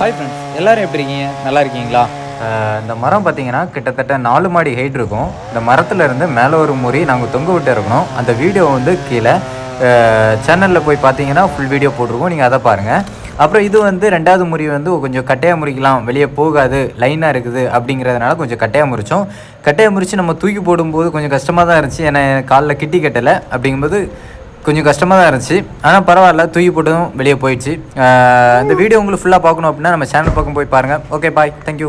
Hi friends, எல்லோரும் எப்படி இருக்கீங்க? நல்லா இருக்கீங்களா? இந்த மரம் பார்த்திங்கன்னா கிட்டத்தட்ட 4 மாடி ஹைட் இருக்கும். இந்த மரத்துலேருந்து மேலே ஒரு முறி நாங்கள் தொங்க விட்டு இருக்கணும். அந்த வீடியோ வந்து கீழே சேனலில் போய் பார்த்தீங்கன்னா ஃபுல் வீடியோ போட்டிருக்கோம், நீங்கள் அதை பாருங்கள். அப்புறம் இது வந்து 2வது முறி வந்து கொஞ்சம் கட்டையாக முறிக்கலாம், வெளியே போகாது, லைனாக இருக்குது அப்படிங்கிறதுனால கொஞ்சம் கட்டையாக முறித்தோம். கட்டையாக முறித்து நம்ம தூக்கி போடும்போது கொஞ்சம் கஷ்டமாக தான் இருந்துச்சு. ஏன்னா காலில் கிட்டி கட்டலை, அப்படிங்கும்போது கொஞ்சம் கஷ்டமாக தான் இருந்துச்சு. ஆனால் பரவாயில்ல, தூக்கி போட்டதும் வெளியே போயிடுச்சு. இந்த வீடியோ உங்களுக்கு ஃபுல்லாக பார்க்கணும் அப்படின்னா நம்ம சேனல் பக்கம் போய் பாருங்கள். ஓகே, பாய், தேங்க்யூ.